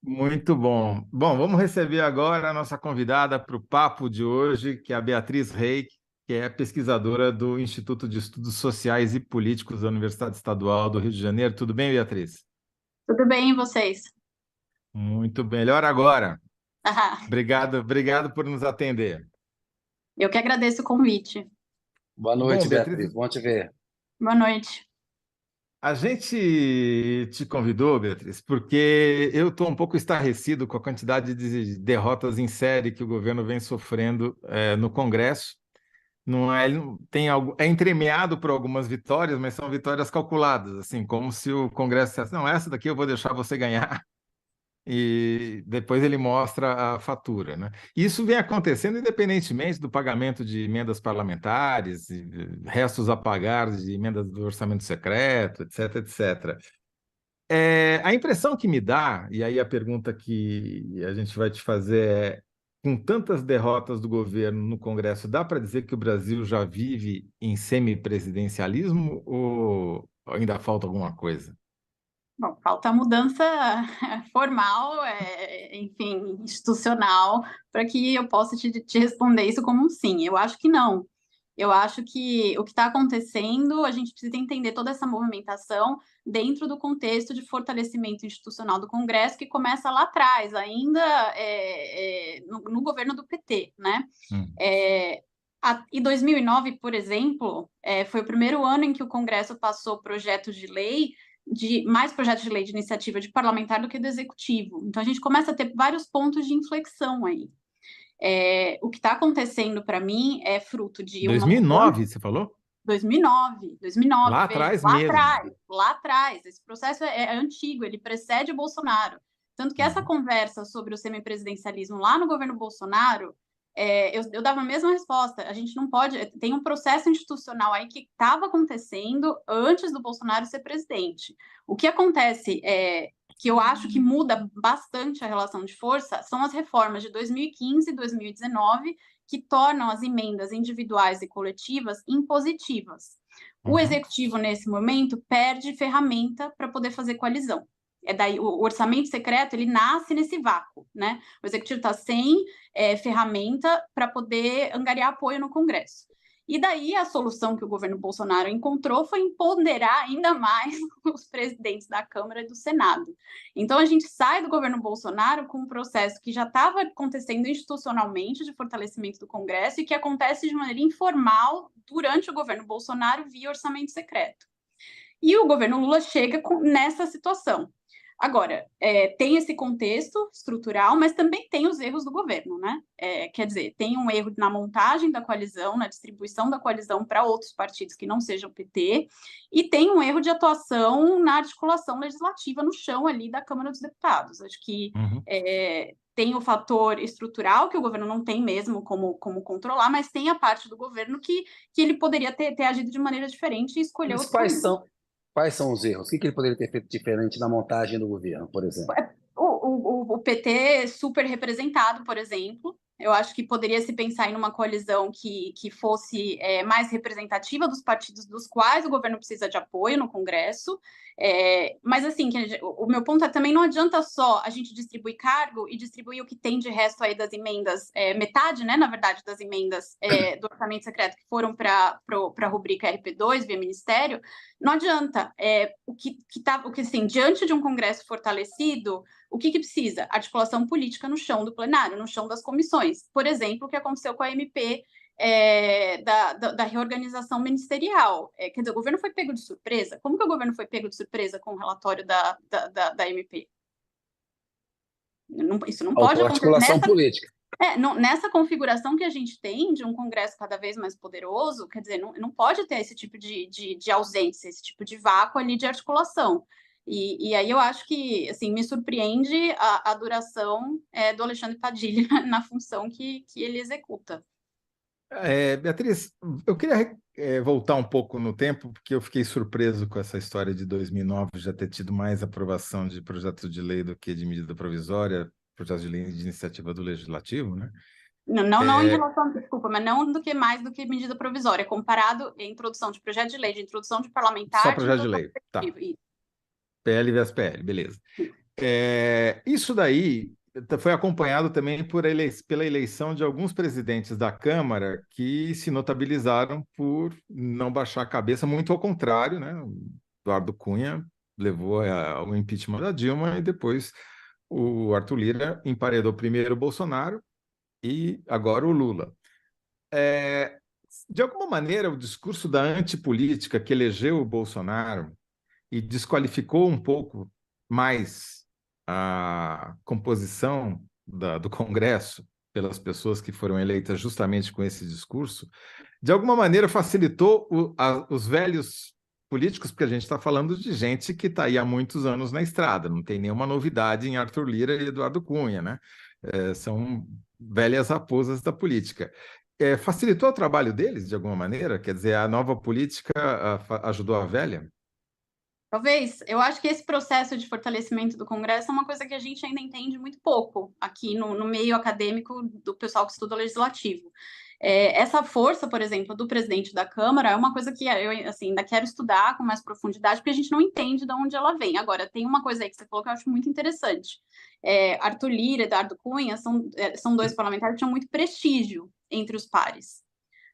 Muito bom. Bom, vamos receber agora a nossa convidada para o papo de hoje, que é a Beatriz Reik, que é pesquisadora do Instituto de Estudos Sociais e Políticos da Universidade Estadual do Rio de Janeiro. Tudo bem, Beatriz? Tudo bem, e vocês? Muito melhor agora. Ah, Obrigado por nos atender. eu que agradeço o convite. Boa Bom, noite, Beatriz, Beatriz. Bom te ver. Boa noite. a gente te convidou, Beatriz, porque eu estou um pouco estarrecido com a quantidade de derrotas em série que o governo vem sofrendo no Congresso. Não é, ele não- tem algo, é entremeado por algumas vitórias, mas são vitórias calculadas, assim, como se o Congresso dissesse, não, essa daqui eu vou deixar você ganhar, e depois ele mostra a fatura, né? Isso vem acontecendo independentemente do pagamento de emendas parlamentares, e restos a pagar de emendas do orçamento secreto, etc, etc. A impressão que me dá, e aí a pergunta que a gente vai te fazer é, com tantas derrotas do governo no Congresso, dá para dizer que o Brasil já vive em semipresidencialismo ou ainda falta alguma coisa? Bom, falta mudança formal, enfim, institucional, para que eu possa te responder isso como um sim. Eu acho que não. Eu acho que o que está acontecendo, a gente precisa entender toda essa movimentação dentro do contexto de fortalecimento institucional do Congresso, que começa lá atrás, ainda no governo do PT, né? Hum. Em 2009, por exemplo, foi o primeiro ano em que o Congresso passou projetos de lei, mais projetos de lei de iniciativa de parlamentar do que do executivo. Então, a gente começa a ter vários pontos de inflexão aí. O que está acontecendo para mim é fruto de uma mudança. 2009, você falou? 2009, Lá veja, atrás mesmo. lá atrás, esse processo é antigo, ele precede o Bolsonaro. Tanto que essa Uhum. conversa sobre o semipresidencialismo lá no governo Bolsonaro, eu dava a mesma resposta. A gente não pode. Tem um processo institucional aí que estava acontecendo antes do Bolsonaro ser presidente. O que acontece que eu acho que muda bastante a relação de força são as reformas de 2015 e 2019 que tornam as emendas individuais e coletivas impositivas. O Uhum. executivo, nesse momento, perde ferramenta para poder fazer coalizão. Daí o orçamento secreto ele nasce nesse vácuo, né? O executivo está sem ferramenta para poder angariar apoio no Congresso. E daí a solução que o governo Bolsonaro encontrou foi empoderar ainda mais os presidentes da Câmara e do Senado. Então a gente sai do governo Bolsonaro com um processo que já estava acontecendo institucionalmente de fortalecimento do Congresso e que acontece de maneira informal durante o governo Bolsonaro via orçamento secreto. E o governo Lula chega nessa situação. Agora, tem esse contexto estrutural, mas também tem os erros do governo, né? Quer dizer, tem um erro na montagem da coalizão, na distribuição da coalizão para outros partidos que não sejam o PT, e tem um erro de atuação na articulação legislativa no chão ali da Câmara dos Deputados. Acho que Uhum. tem o fator estrutural, que o governo não tem mesmo como controlar, mas tem a parte do governo que ele poderia ter agido de maneira diferente e escolher Mas outro caminho. quais são os erros? O que ele poderia ter feito diferente na montagem do governo, por exemplo? O PT super representado, por exemplo. Eu acho que poderia se pensar em uma coalizão que fosse mais representativa dos partidos dos quais o governo precisa de apoio no Congresso. Mas, assim, o meu ponto é também não adianta só a gente distribuir cargo e distribuir o que tem de resto aí das emendas, metade, né, na verdade, das emendas do orçamento secreto que foram para a rubrica RP2 via Ministério. Não adianta. Assim, diante de um Congresso fortalecido, o que precisa? Articulação política no chão do plenário, no chão das comissões. Por exemplo, o que aconteceu com a MP da reorganização ministerial. Quer dizer, o governo foi pego de surpresa? Como que o governo foi pego de surpresa com o relatório da MP? Isso não pode Faltou acontecer articulação política. nessa configuração que a gente tem de um Congresso cada vez mais poderoso. Quer dizer, não pode ter esse tipo de ausência, esse tipo de vácuo ali de articulação. E aí eu acho que, assim, me surpreende a duração do Alexandre Padilha na função que ele executa. Beatriz, eu queria voltar um pouco no tempo, porque eu fiquei surpreso com essa história de 2009 já ter tido mais aprovação de projeto de lei do que de medida provisória, projeto de lei de iniciativa do Legislativo, né? Não em relação, desculpa, mas não mais do que medida provisória, comparado à introdução de projeto de lei, de introdução de Só parlamentar, de projeto de introdução lei, de tá. executivo. PL vs PL, beleza. Isso daí foi acompanhado também pela eleição de alguns presidentes da Câmara que se notabilizaram por não baixar a cabeça, muito ao contrário, né? O Eduardo Cunha levou ao impeachment da Dilma e depois o Arthur Lira emparedou primeiro o Bolsonaro e agora o Lula. De alguma maneira, o discurso da antipolítica que elegeu o Bolsonaro e desqualificou um pouco mais a composição do Congresso pelas pessoas que foram eleitas justamente com esse discurso, de alguma maneira facilitou os velhos políticos, porque a gente está falando de gente que está aí há muitos anos na estrada, não tem nenhuma novidade em Arthur Lira e Eduardo Cunha, né? São velhas raposas da política. Facilitou o trabalho deles, de alguma maneira? Quer dizer, a nova política ajudou a velha? Talvez. Eu acho que esse processo de fortalecimento do Congresso é uma coisa que a gente ainda entende muito pouco aqui no meio acadêmico do pessoal que estuda legislativo. Essa força, por exemplo, do presidente da Câmara é uma coisa que eu assim, ainda quero estudar com mais profundidade, porque a gente não entende de onde ela vem. Agora, tem uma coisa aí que você falou que eu acho muito interessante. Arthur Lira e Eduardo Cunha são dois parlamentares que tinham muito prestígio entre os pares.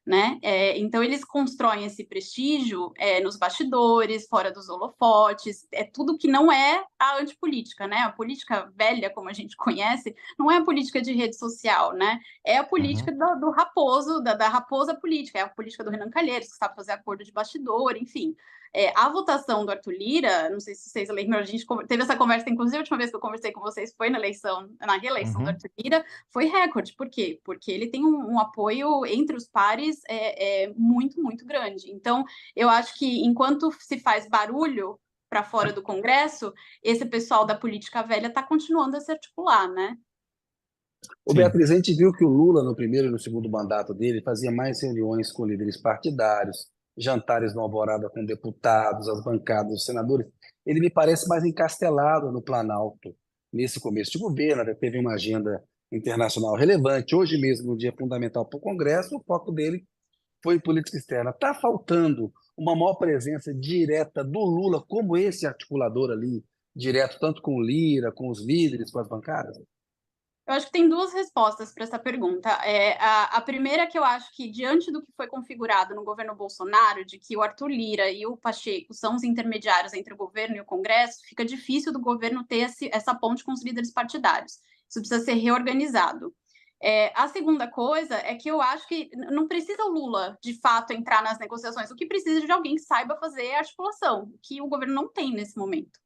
Né? Então, eles constroem esse prestígio nos bastidores, fora dos holofotes, tudo que não é a antipolítica, né? A política velha, como a gente conhece, não é a política de rede social, né? É a política do raposo, da raposa política, é a política do Renan Calheiros, que sabe fazer acordo de bastidor, enfim. A votação do Arthur Lira, não sei se vocês lembram, a gente teve essa conversa, inclusive a última vez que eu conversei com vocês foi na reeleição do Arthur Lira, foi recorde. Por quê? Porque ele tem um apoio entre os pares muito, muito grande. Então, eu acho que enquanto se faz barulho para fora do Congresso, esse pessoal da política velha está continuando a se articular, né? O Beatriz, a gente viu que o Lula, no primeiro e no segundo mandato dele, fazia mais reuniões com líderes partidários, jantares no Alvorada com deputados, as bancadas dos senadores. Ele me parece mais encastelado no Planalto nesse começo de governo, teve uma agenda internacional relevante. Hoje mesmo, no dia fundamental para o Congresso, o foco dele foi em política externa. Está faltando uma maior presença direta do Lula como esse articulador ali, direto tanto com o Lira, com os líderes, com as bancadas? Eu acho que tem duas respostas para essa pergunta. A primeira é que eu acho que, diante do que foi configurado no governo Bolsonaro, de que o Arthur Lira e o Pacheco são os intermediários entre o governo e o Congresso, fica difícil do governo ter essa ponte com os líderes partidários. Isso precisa ser reorganizado. A segunda coisa é que eu acho que não precisa o Lula, de fato, entrar nas negociações. O que precisa é de alguém que saiba fazer a articulação, que o governo não tem nesse momento.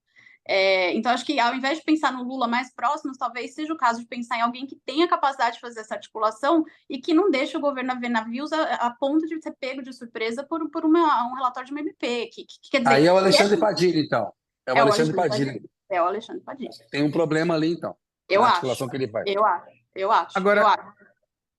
Então, acho que ao invés de pensar no Lula mais próximo, talvez seja o caso de pensar em alguém que tenha capacidade de fazer essa articulação e que não deixe o governo a ver navios a ponto de ser pego de surpresa por um relatório de uma MP. Que quer dizer, aí é o Alexandre Padilha, então. É o Alexandre Padilha. É o Alexandre Padilha. Tem um problema ali, então, na articulação que ele faz. Eu acho. Agora,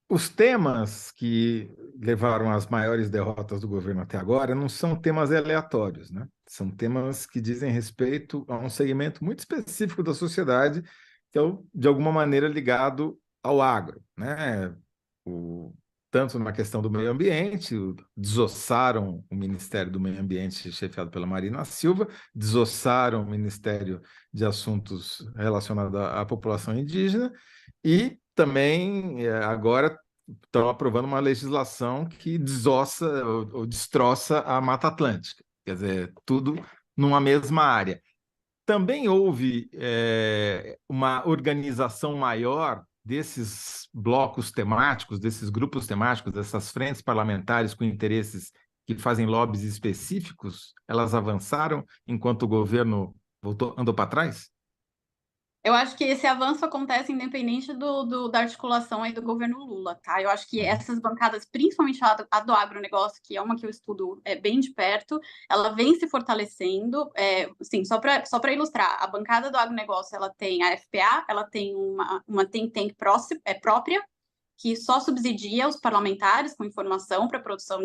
os temas que levaram às maiores derrotas do governo até agora não são temas aleatórios, né? São temas que dizem respeito a um segmento muito específico da sociedade, que é, de alguma maneira, ligado ao agro, né? Tanto na questão do meio ambiente, desossaram o Ministério do Meio Ambiente, chefiado pela Marina Silva, desossaram o Ministério de Assuntos relacionados à população indígena, e também agora estão aprovando uma legislação que desossa ou destroça a Mata Atlântica, quer dizer, tudo numa mesma área. Também houve uma organização maior desses blocos temáticos, desses grupos temáticos, dessas frentes parlamentares com interesses que fazem lobbies específicos, elas avançaram enquanto o governo andou para trás? Eu acho que esse avanço acontece independente da articulação aí do governo Lula, tá? Eu acho que essas bancadas, principalmente a do agronegócio, que é uma que eu estudo bem de perto, ela vem se fortalecendo. Assim, só para ilustrar, a bancada do agronegócio, ela tem a FPA, ela tem uma think tank própria, que só subsidia os parlamentares com informação para produção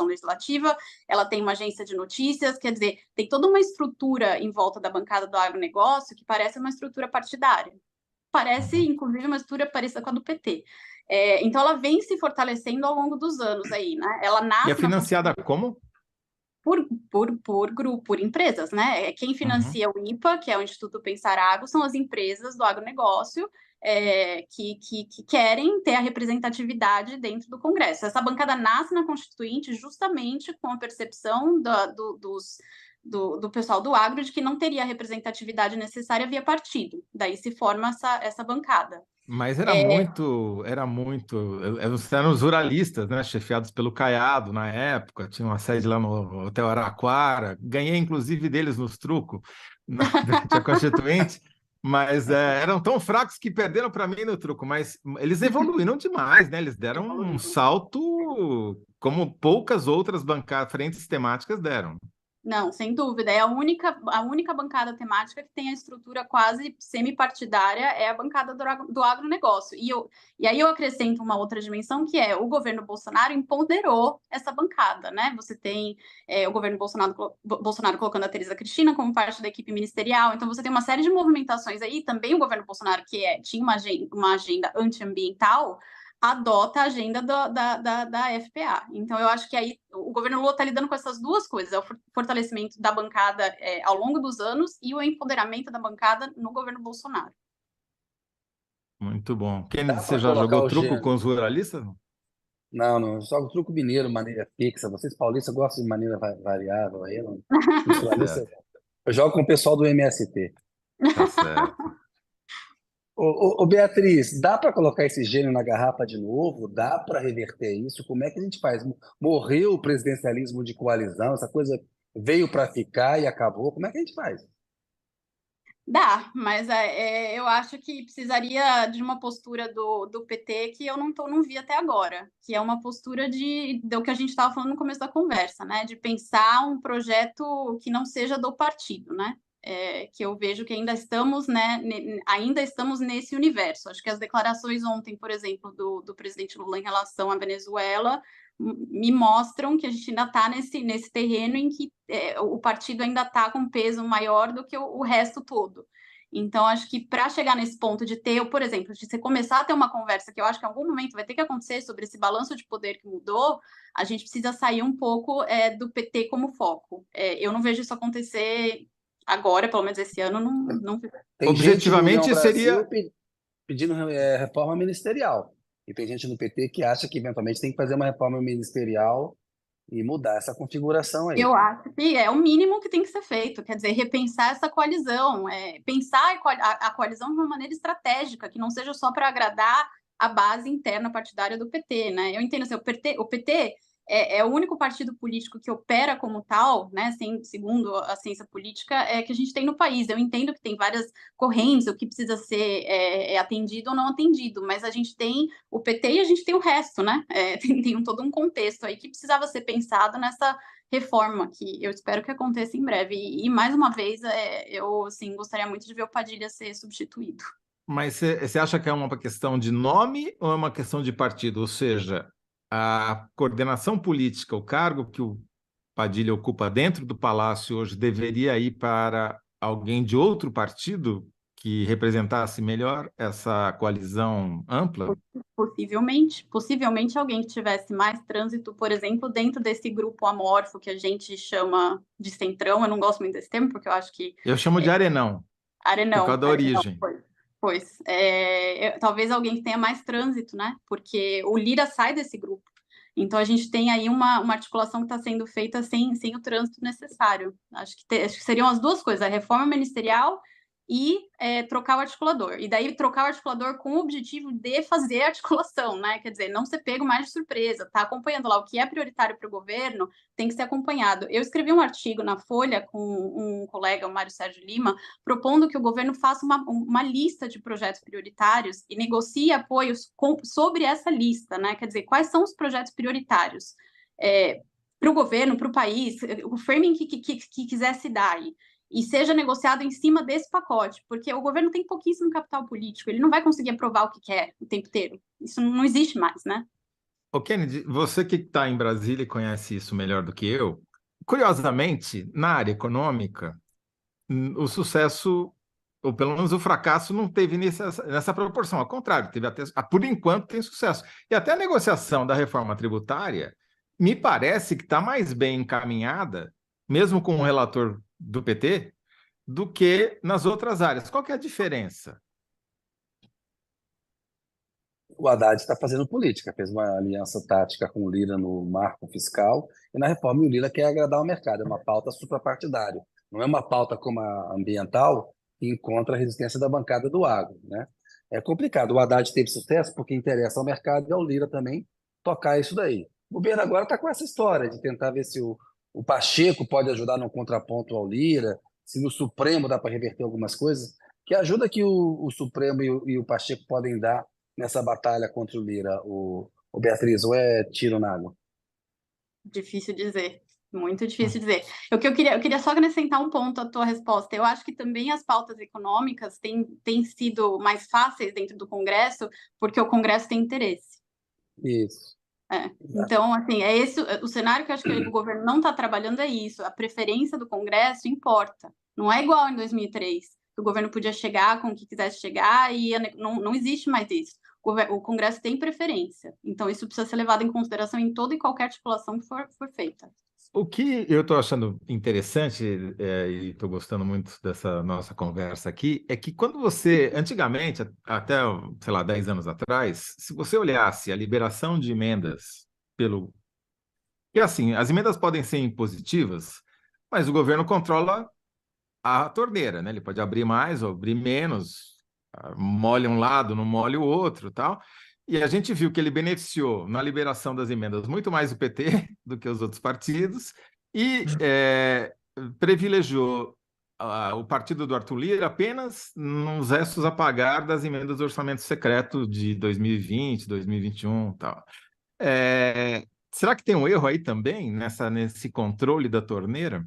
legislativa, ela tem uma agência de notícias, quer dizer, tem toda uma estrutura em volta da bancada do agronegócio que parece uma estrutura partidária. Parece, inclusive, uma estrutura parecida com a do PT. Então, ela vem se fortalecendo ao longo dos anos aí, né? Ela nasce. E é financiada como? por grupo, por empresas, né? Quem financia o IPA, que é o Instituto Pensar Agro, são as empresas do agronegócio que querem ter a representatividade dentro do Congresso. Essa bancada nasce na Constituinte justamente com a percepção do pessoal do agro de que não teria a representatividade necessária via partido. Daí se forma essa bancada. Mas eram os ruralistas, né, chefiados pelo Caiado na época, tinha uma sede lá no Hotel Araraquara, ganhei inclusive deles nos trucos durante a Constituinte, mas eram tão fracos que perderam para mim no truco, mas eles evoluíram demais, né? Eles deram um salto como poucas outras frentes temáticas deram. Não, sem dúvida. É a única bancada temática que tem a estrutura quase semi-partidária, é a bancada do agronegócio. E aí eu acrescento uma outra dimensão, que é o governo Bolsonaro empoderou essa bancada, né? Você tem o governo Bolsonaro colocando a Tereza Cristina como parte da equipe ministerial, então você tem uma série de movimentações aí, também o governo Bolsonaro, que tinha uma agenda antiambiental, adota a agenda da FPA. Então, eu acho que aí o governo Lula está lidando com essas duas coisas, o fortalecimento da bancada ao longo dos anos e o empoderamento da bancada no governo Bolsonaro. Muito bom. Kennedy, você já jogou truco com os ruralistas? Não, eu jogo truco mineiro, maneira fixa. Vocês paulistas gostam de maneira variável aí, não? Eu jogo com o pessoal do MST. Tá certo. Ô, Beatriz, dá para colocar esse gênio na garrafa de novo? Dá para reverter isso? Como é que a gente faz? Morreu o presidencialismo de coalizão, essa coisa veio para ficar e acabou. Como é que a gente faz? Dá, mas eu acho que precisaria de uma postura do PT que eu não vi até agora, que é uma postura do que a gente estava falando no começo da conversa, né? De pensar um projeto que não seja do partido, né? Que eu vejo que ainda estamos, né, nesse universo. Acho que as declarações ontem, por exemplo, do presidente Lula em relação à Venezuela me mostram que a gente ainda está nesse terreno em que o partido ainda está com peso maior do que o resto todo. Então, acho que para chegar nesse ponto de ter, por exemplo, de você começar a ter uma conversa que eu acho que em algum momento vai ter que acontecer sobre esse balanço de poder que mudou, a gente precisa sair um pouco do PT como foco. Eu não vejo isso acontecer agora, pelo menos esse ano, não. Tem objetivamente seria pedindo reforma ministerial. E tem gente no PT que acha que eventualmente tem que fazer uma reforma ministerial e mudar essa configuração aí. Eu acho que é o mínimo que tem que ser feito, quer dizer, repensar essa coalizão, pensar a coalizão de uma maneira estratégica, que não seja só para agradar a base interna partidária do PT, né? Eu entendo assim, o PT é o único partido político que opera como tal, né, segundo a ciência política, que a gente tem no país. Eu entendo que tem várias correntes, o que precisa ser atendido ou não atendido, mas a gente tem o PT e a gente tem o resto, né? Tem todo um contexto aí que precisava ser pensado nessa reforma, que eu espero que aconteça em breve. E mais uma vez, eu assim, gostaria muito de ver o Padilha ser substituído. Mas você acha que é uma questão de nome ou é uma questão de partido? Ou seja, a coordenação política, o cargo que o Padilha ocupa dentro do Palácio hoje deveria ir para alguém de outro partido que representasse melhor essa coalizão ampla? Possivelmente alguém que tivesse mais trânsito, por exemplo, dentro desse grupo amorfo que a gente chama de centrão. Eu não gosto muito desse termo, porque eu acho que... Eu chamo de arenão. Arenão. Por causa da origem. Talvez alguém que tenha mais trânsito, né? Porque o Lira sai desse grupo. Então, a gente tem aí uma articulação que está sendo feita sem o trânsito necessário. Acho que seriam as duas coisas, a reforma ministerial e trocar o articulador. E daí, trocar o articulador com o objetivo de fazer a articulação, né? Quer dizer, não ser pego mais de surpresa, tá acompanhando lá o que é prioritário para o governo, tem que ser acompanhado. Eu escrevi um artigo na Folha com um colega, o Mário Sérgio Lima, propondo que o governo faça uma lista de projetos prioritários e negocie apoios sobre essa lista, né? Quer dizer, quais são os projetos prioritários para o governo, para o país, o framing que quiser se dar aí. E seja negociado em cima desse pacote, porque o governo tem pouquíssimo capital político, ele não vai conseguir aprovar o que quer o tempo inteiro. Isso não existe mais, né? Ô, Kennedy, você que está em Brasília e conhece isso melhor do que eu, curiosamente, na área econômica, o sucesso, ou pelo menos o fracasso, não teve nessa proporção. Ao contrário, teve até, por enquanto, tem sucesso. E até a negociação da reforma tributária me parece que está mais bem encaminhada, mesmo com o relator do PT, do que nas outras áreas. Qual que é a diferença? O Haddad está fazendo política, fez uma aliança tática com o Lira no marco fiscal e na reforma o Lira quer agradar o mercado, é uma pauta suprapartidária. Não é uma pauta como a ambiental que encontra a resistência da bancada do agro, né? É complicado. O Haddad teve sucesso porque interessa ao mercado e ao Lira também tocar isso daí. O governo agora está com essa história de tentar ver se o Pacheco pode ajudar no contraponto ao Lira, se no Supremo dá para reverter algumas coisas. Que ajuda que o Supremo e o Pacheco podem dar nessa batalha contra o Lira, o Beatriz, ou é tiro na água? Difícil dizer, muito difícil dizer. Eu queria só acrescentar um ponto à tua resposta. Eu acho que também as pautas econômicas têm sido mais fáceis dentro do Congresso, porque o Congresso tem interesse. Isso. Então, assim, é esse o cenário que eu acho que o governo não está trabalhando, é isso. A preferência do Congresso importa. Não é igual em 2003, que o governo podia chegar com o que quisesse chegar e não existe mais isso. O Congresso tem preferência. Então, isso precisa ser levado em consideração em toda e qualquer articulação que for feita. O que eu estou achando interessante, e estou gostando muito dessa nossa conversa aqui, é que quando você, antigamente, até, sei lá, 10 anos atrás, se você olhasse a liberação de emendas pelo... E assim, as emendas podem ser impositivas, mas o governo controla a torneira, né? Ele pode abrir mais ou abrir menos, molha um lado, não molha o outro, tal. E a gente viu que ele beneficiou na liberação das emendas muito mais o PT do que os outros partidos e privilegiou o partido do Arthur Lira apenas nos restos a pagar das emendas do orçamento secreto de 2020, 2021 e tal. Será que tem um erro aí também nesse controle da torneira?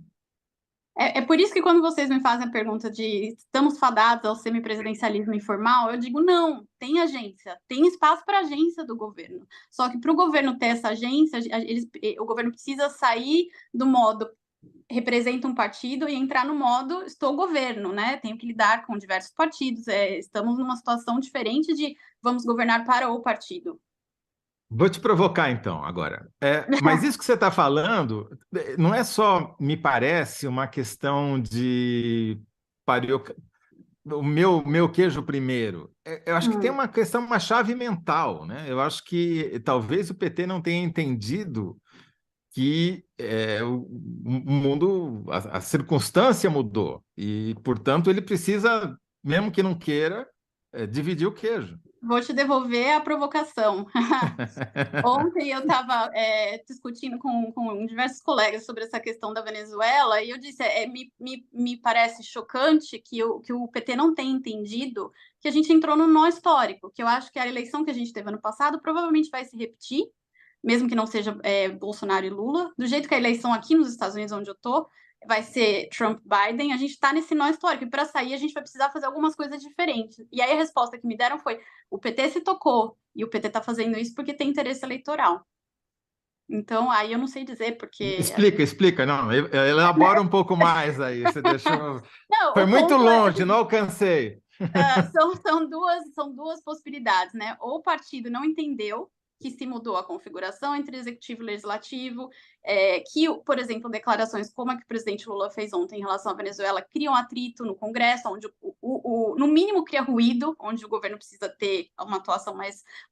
É por isso que quando vocês me fazem a pergunta de estamos fadados ao semipresidencialismo informal, eu digo não, tem agência, tem espaço para agência do governo. Só que para o governo ter essa agência, o governo precisa sair do modo representa um partido e entrar no modo estou governo, né? Tenho que lidar com diversos partidos, estamos numa situação diferente de vamos governar para o partido. Vou te provocar, então, agora. Mas isso que você está falando não é só, me parece, uma questão de o meu queijo primeiro. Eu acho que tem uma questão, uma chave mental, né? Eu acho que talvez o PT não tenha entendido que o mundo, a circunstância mudou. E, portanto, ele precisa, mesmo que não queira, dividir o queijo. Vou te devolver a provocação. Ontem eu estava discutindo com diversos colegas sobre essa questão da Venezuela e eu disse, me parece chocante que o PT não tenha entendido que a gente entrou no nó histórico, que eu acho que a eleição que a gente teve ano passado provavelmente vai se repetir, mesmo que não seja Bolsonaro e Lula, do jeito que a eleição aqui nos Estados Unidos, onde eu estou, vai ser Trump-Biden, a gente está nesse nó histórico, e para sair a gente vai precisar fazer algumas coisas diferentes. E aí a resposta que me deram foi, o PT se tocou, e o PT está fazendo isso porque tem interesse eleitoral. Então, aí eu não sei dizer, porque... Explica, não, elabora um pouco mais aí, você deixou... Não, foi muito longe, não alcancei. São duas possibilidades, né? Ou o partido não entendeu que se mudou a configuração entre executivo e legislativo, que, por exemplo, declarações como a que o presidente Lula fez ontem em relação à Venezuela criam atrito no Congresso, onde, no mínimo, cria ruído, onde o governo precisa ter uma atuação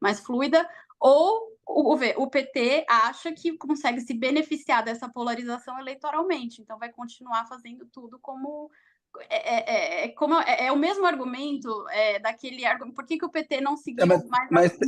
mais fluida, ou o PT acha que consegue se beneficiar dessa polarização eleitoralmente, então vai continuar fazendo tudo como... É o mesmo argumento daquele argumento. Por que o PT não seguiu mais...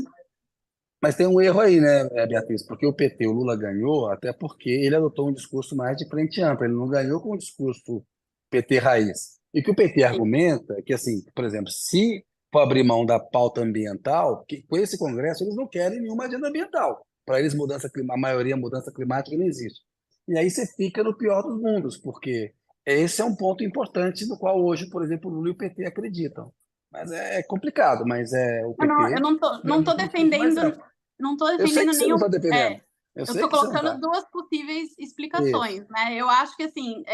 Mas tem um erro aí, né, Beatriz? Porque o PT, o Lula ganhou, até porque ele adotou um discurso mais de frente ampla. Ele não ganhou com um discurso PT raiz. E o que o PT argumenta é que, assim, por exemplo, se for abrir mão da pauta ambiental, que com esse Congresso eles não querem nenhuma agenda ambiental. Para eles, a maioria mudança climática não existe. E aí você fica no pior dos mundos, porque esse é um ponto importante no qual hoje, por exemplo, o Lula e o PT acreditam. Mas é complicado, mas o PT... Eu não tô defendendo... Não estou defendendo eu sei que você não está defendendo. Eu Eu sei estou que você não colocando está. duas possíveis Isso. explicações, né? Eu acho que, assim,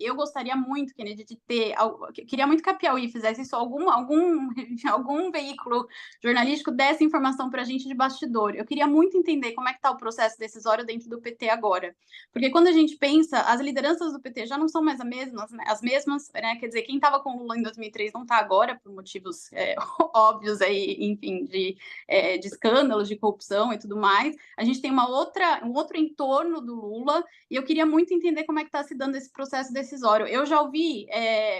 eu gostaria muito, Kennedy, de ter... Queria muito que a Piauí fizesse isso, algum veículo jornalístico desse informação para a gente de bastidor. Eu queria muito entender como é que está o processo decisório dentro do PT agora. Porque quando a gente pensa, as lideranças do PT já não são mais as mesmas, né? Quer dizer, quem estava com o Lula em 2003 não está agora, por motivos óbvios aí, enfim, de escândalos, de corrupção e tudo mais. A gente tem um outro entorno do Lula, e eu queria muito entender como é que está se dando esse processo decisório. Eu já ouvi,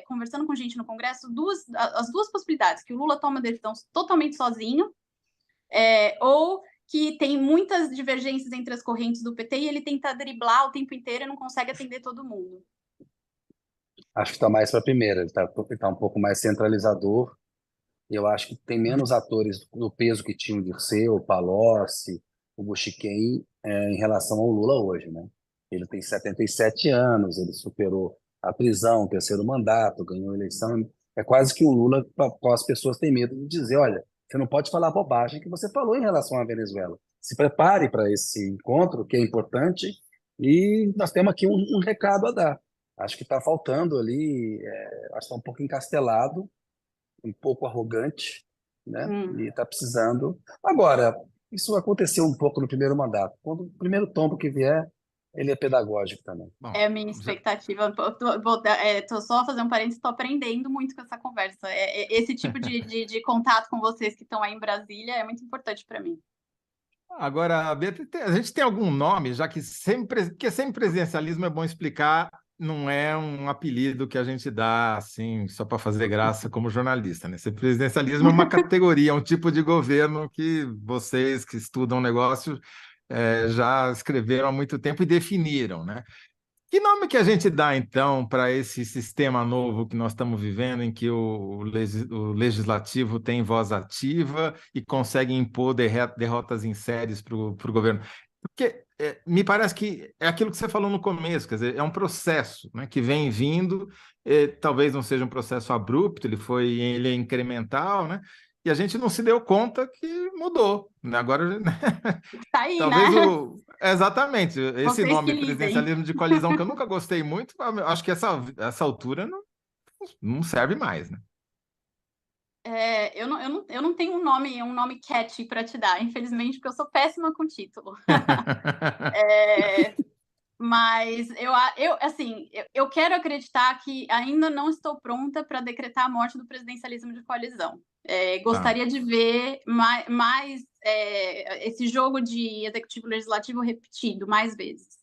conversando com gente no Congresso, as duas possibilidades, que o Lula toma decisão totalmente sozinho, ou que tem muitas divergências entre as correntes do PT e ele tenta driblar o tempo inteiro e não consegue atender todo mundo. Acho que está mais para a primeira, ele está um pouco mais centralizador. Eu acho que tem menos atores do peso que tinha o Dirceu, o Palocci, o Buchiquem, em relação ao Lula hoje, né? Ele tem 77 anos, ele superou a prisão, o terceiro mandato, ganhou a eleição. É quase que o Lula, as pessoas têm medo de dizer, olha, você não pode falar a bobagem que você falou em relação à Venezuela. Se prepare para esse encontro, que é importante, e nós temos aqui um recado a dar. Acho que está faltando ali, acho que está um pouco encastelado, um pouco arrogante, né? E está precisando. Agora, isso aconteceu um pouco no primeiro mandato. Quando o primeiro tombo que vier, ele é pedagógico também. Bom, É a minha expectativa. Tô só fazendo um parênteses, estou aprendendo muito com essa conversa. Esse tipo de contato com vocês que estão aí em Brasília é muito importante para mim. Agora, Beatriz, a gente tem algum nome, já que porque sempre presidencialismo é bom explicar, não é um apelido que a gente dá assim só para fazer graça como jornalista, né? Presidencialismo é uma categoria, é um tipo de governo que vocês que estudam negócio já escreveram há muito tempo e definiram, né? Que nome que a gente dá, então, para esse sistema novo que nós estamos vivendo, em que o legislativo tem voz ativa e consegue impor derrotas em séries para o governo? Porque me parece que é aquilo que você falou no começo, quer dizer, é um processo, né, que vem vindo, talvez não seja um processo abrupto, ele é incremental, né? E a gente não se deu conta que mudou, né? Agora, Tá aí, talvez né? exatamente, esse Vocês que nome lidem. presidencialismo de coalizão que eu nunca gostei muito, acho que essa altura não serve mais, né? Eu não tenho um nome catchy para te dar, infelizmente, porque eu sou péssima com título. Mas eu quero acreditar que ainda não estou pronta para decretar a morte do presidencialismo de coalizão. Gostaria de ver mais esse jogo de executivo legislativo repetido mais vezes.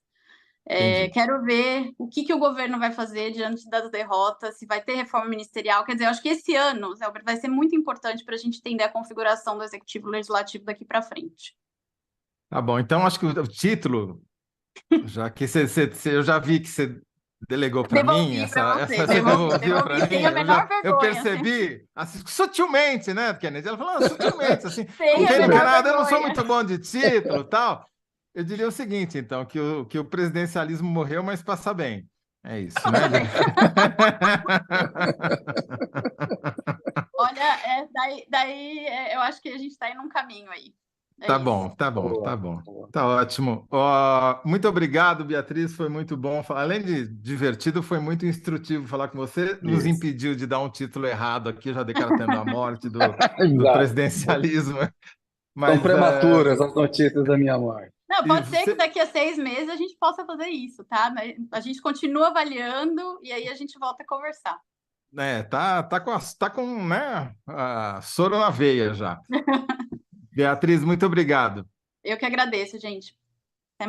Quero ver o que o governo vai fazer diante das derrotas, se vai ter reforma ministerial. Quer dizer, eu acho que esse ano, Zelber, vai ser muito importante para a gente entender a configuração do executivo legislativo daqui para frente. Tá bom, então acho que o título, já que eu já vi que você delegou para mim, Devolvi para você, você devolveu devolvi para sem mim, a menor eu vergonha. percebi, assim, sutilmente, né, Kennedy? Ela falou, sutilmente, assim, Sem não a tem menor nada, eu não sou vergonha. muito bom de título e tal. Eu diria o seguinte, então, que o presidencialismo morreu, mas passa bem. É isso, né? Olha, eu acho que a gente está indo num caminho aí. É Tá isso. bom, tá bom, tá Boa, bom. boa. Tá ótimo. Ó, muito obrigado, Beatriz. Foi muito bom. Além de divertido, foi muito instrutivo falar com você. Nos Isso. impediu de dar um título errado aqui, já decretando a morte do Exato. presidencialismo. São Mas prematuras as notícias da minha morte. Não, e pode ser que você, daqui a 6 meses a gente possa fazer isso, tá? A gente continua avaliando e aí a gente volta a conversar. tá com, né, soro na veia já. Beatriz, muito obrigado. Eu que agradeço, gente.